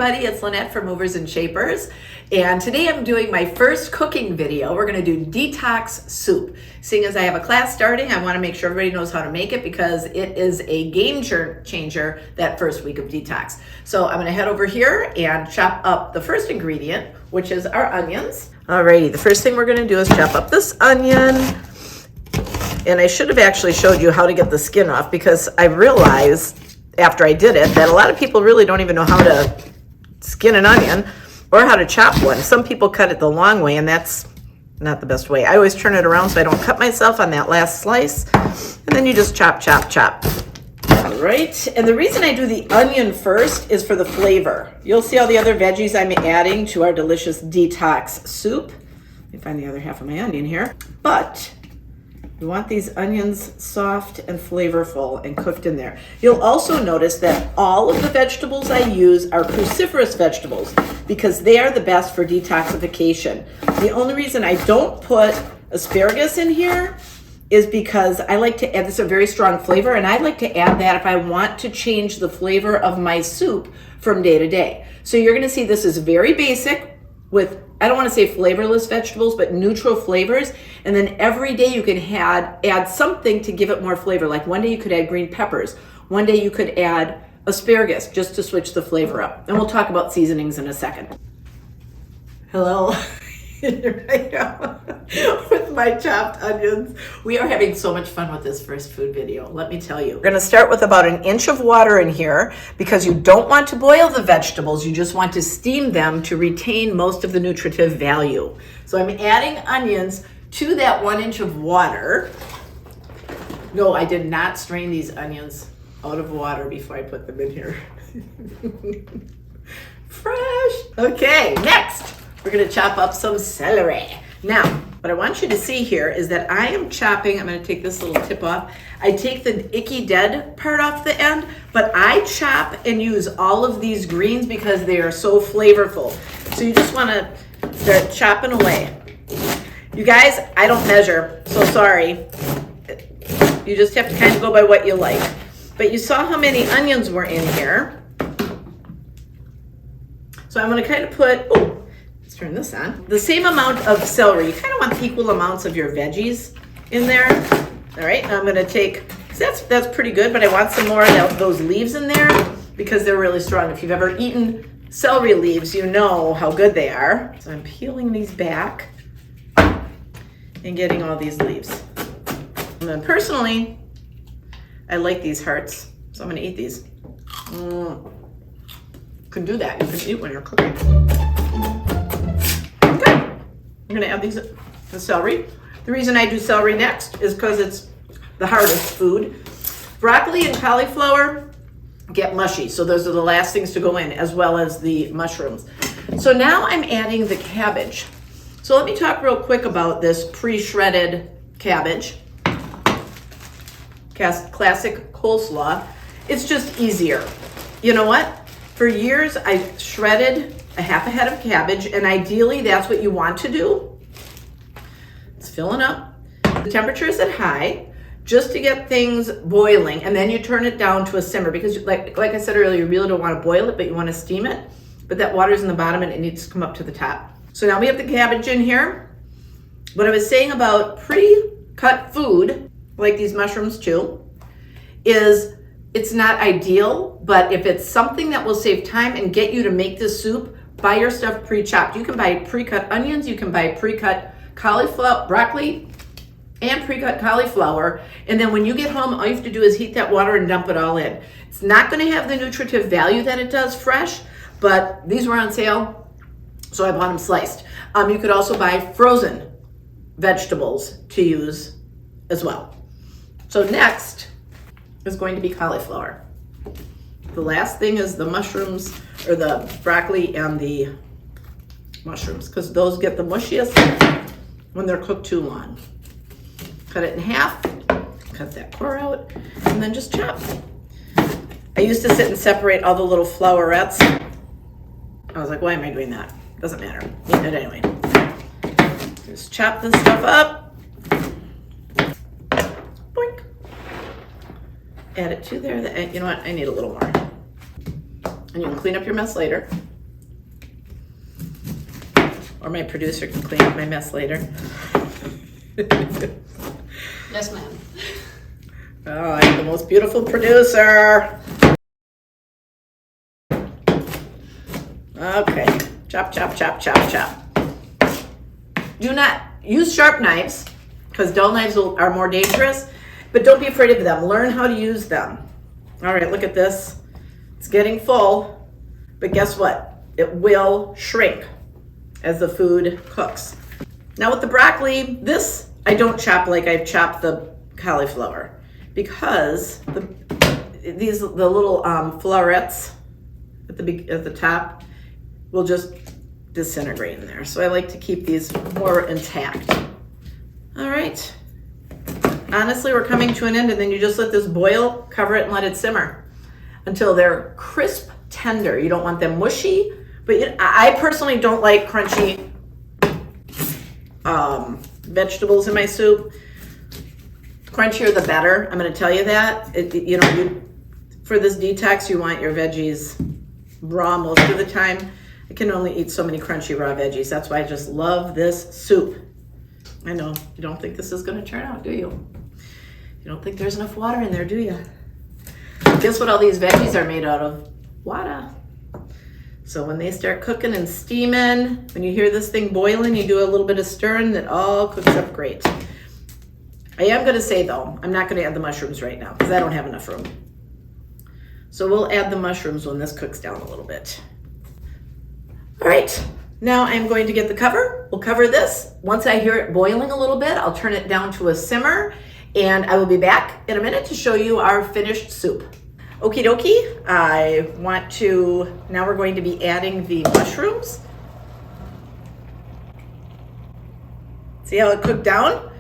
everybody, it's Lynette from Movers and Shapers, and today I'm doing my first cooking video. We're going to do detox soup. Seeing as I have a class starting, I want to make sure everybody knows how to make it because it is a game changer that first week of detox. So I'm going to head over here and chop up the first ingredient, which is our onions. Alrighty, the first thing we're going to do is chop up this onion. And I should have actually showed you how to get the skin off because I realized after I did it that a lot of people really don't even know how to skin an onion or how to chop one. Some people cut it the long way, and that's not the best way. I always turn it around so I don't cut myself on that last slice. And then you just chop, chop, chop. All right, and the reason I do the onion first is for the flavor. You'll see all the other veggies I'm adding to our delicious detox soup. Let me find the other half of my onion here. But you want these onions soft and flavorful and cooked in there. You'll also notice that all of the vegetables I use are cruciferous vegetables because they are the best for detoxification. The only reason I don't put asparagus in here is because I like to add, this is a very strong flavor, and I like to add that if I want to change the flavor of my soup from day to day. So you're gonna see this is very basic with, I don't want to say flavorless vegetables, but neutral flavors. And then every day you can add something to give it more flavor. Like one day you could add green peppers. One day you could add asparagus just to switch the flavor up. And we'll talk about seasonings in a second. Hello. Here I am with my chopped onions. We are having so much fun with this first food video, let me tell you. We're gonna start with about 1 inch of water in here because you don't want to boil the vegetables, you just want to steam them to retain most of the nutritive value. So I'm adding onions to that 1 inch of water. No, I did not strain these onions out of water before I put them in here. Fresh. Okay, next. We're gonna chop up some celery. Now, what I want you to see here is that I am chopping, I'm gonna take this little tip off. I take the icky dead part off the end, but I chop and use all of these greens because they are so flavorful. So you just wanna start chopping away. You guys, I don't measure, so sorry. You just have to kind of go by what you like. But you saw how many onions were in here. So I'm gonna kind of put, let's turn this on. The same amount of celery. You kind of want equal amounts of your veggies in there. All right, now I'm gonna take, that's pretty good, but I want some more of those leaves in there because they're really strong. If you've ever eaten celery leaves, you know how good they are. So I'm peeling these back and getting all these leaves. And then personally, I like these hearts, so I'm gonna eat these. You can do that, you can eat when you're cooking. I'm gonna add the celery. The reason I do celery next is because it's the hardest food. Broccoli and cauliflower get mushy, so those are the last things to go in, as well as the mushrooms. So now I'm adding the cabbage. So let me talk real quick about this pre-shredded cabbage. Classic Cole Slaw. It's just easier. You know what? For years, I shredded a half a head of cabbage, and ideally that's what you want to do. It's filling up. The temperature is at high just to get things boiling, and then you turn it down to a simmer because like I said earlier, you really don't want to boil it, but you want to steam it. But that water's in the bottom and it needs to come up to the top. So now we have the cabbage in here. What I was saying about pre-cut food, like these mushrooms too, is it's not ideal, but if it's something that will save time and get you to make this soup, buy your stuff pre-chopped. You can buy pre-cut onions, you can buy pre-cut cauliflower, broccoli, and pre-cut cauliflower. And then when you get home, all you have to do is heat that water and dump it all in. It's not gonna have the nutritive value that it does fresh, but these were on sale, so I bought them sliced. You could also buy frozen vegetables to use as well. So next is going to be cauliflower. The last thing is the mushrooms, or the broccoli and the mushrooms, because those get the mushiest when they're cooked too long. Cut it in half, cut that core out, and then just chop. I used to sit and separate all the little flowerets. I was like, why am I doing that? Doesn't matter. Eat it anyway. Just chop this stuff up. Boink. Add it to there. You know what? I need a little more. And you can clean up your mess later. Or my producer can clean up my mess later. Yes, ma'am. Oh, I'm the most beautiful producer. Okay, chop, chop, chop, chop, chop. Do not use sharp knives because dull knives are more dangerous, but don't be afraid of them. Learn how to use them. All right, look at this. It's getting full, but guess what? It will shrink as the food cooks. Now with the broccoli, this I don't chop like I chop the cauliflower because the little florets at the top will just disintegrate in there. So I like to keep these more intact. All right. Honestly, we're coming to an end, and then you just let this boil, cover it, and let it simmer until they're crisp, tender. You don't want them mushy, but I personally don't like crunchy vegetables in my soup. The crunchier the better. I'm going to tell you that. For this detox, you want your veggies raw most of the time. I can only eat so many crunchy raw veggies. That's why I just love this soup. I know, you don't think this is going to turn out, do you? You don't think there's enough water in there, do you? Guess what all these veggies are made out of? Water. So when they start cooking and steaming, when you hear this thing boiling, you do a little bit of stirring, that all cooks up great. I am going to say, though, I'm not going to add the mushrooms right now because I don't have enough room. So we'll add the mushrooms when this cooks down a little bit. All right, now I'm going to get the cover. We'll cover this. Once I hear it boiling a little bit, I'll turn it down to a simmer, and I will be back in a minute to show you our finished soup. Okie dokie, now we're going to be adding the mushrooms. See how it cooked down?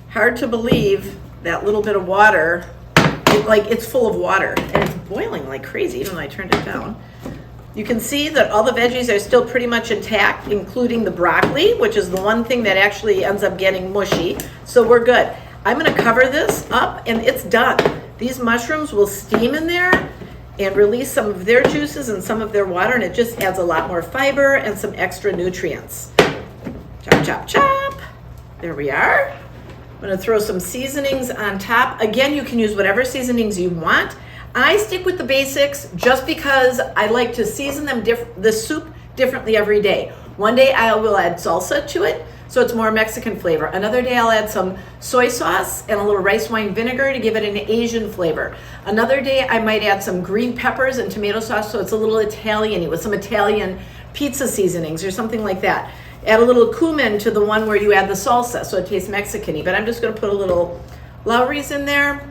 Hard to believe that little bit of water, it's full of water, and it's boiling like crazy, even though I turned it down. You can see that all the veggies are still pretty much intact, including the broccoli, which is the one thing that actually ends up getting mushy. So we're good. I'm going to cover this up, and it's done. These mushrooms will steam in there and release some of their juices and some of their water, and it just adds a lot more fiber and some extra nutrients. Chop, chop, chop. There we are. I'm going to throw some seasonings on top. Again, you can use whatever seasonings you want. I stick with the basics just because I like to season the soup differently every day. One day I will add salsa to it, so it's more Mexican flavor. Another day I'll add some soy sauce and a little rice wine vinegar to give it an Asian flavor. Another day I might add some green peppers and tomato sauce so it's a little Italian-y with some Italian pizza seasonings or something like that. Add a little cumin to the one where you add the salsa so it tastes Mexican-y, but I'm just going to put a little Lowry's in there.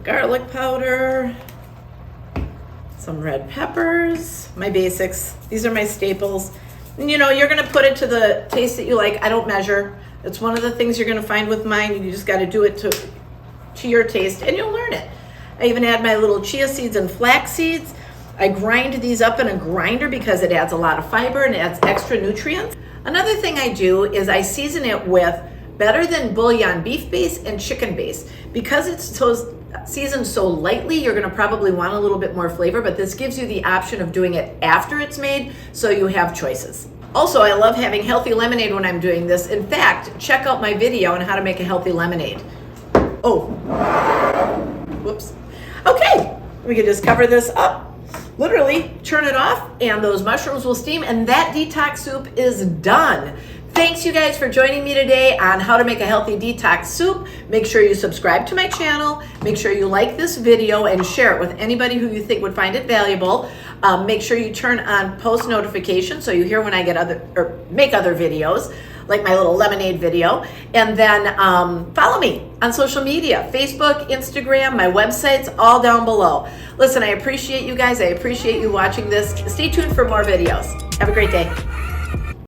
Garlic powder, some red peppers, my basics. These are my staples. And you're gonna put it to the taste that you like. I don't measure. It's one of the things you're gonna find with mine. You just gotta do it to your taste and you'll learn it. I even add my little chia seeds and flax seeds. I grind these up in a grinder because it adds a lot of fiber and it adds extra nutrients. Another thing I do is I season it with better than bouillon beef base and chicken base. Because it's so seasoned so lightly, you're going to probably want a little bit more flavor, but this gives you the option of doing it after it's made, so you have choices. Also, I love having healthy lemonade when I'm doing this. In fact, check out my video on how to make a healthy lemonade. Oh, whoops. Okay, we can just cover this up, literally turn it off, and those mushrooms will steam, and that detox soup is done. Thanks you guys for joining me today on how to make a healthy detox soup. Make sure you subscribe to my channel. Make sure you like this video and share it with anybody who you think would find it valuable. Make sure you turn on post notifications so you hear when I get make other videos, like my little lemonade video. And then follow me on social media, Facebook, Instagram, my website's all down below. Listen, I appreciate you guys. I appreciate you watching this. Stay tuned for more videos. Have a great day.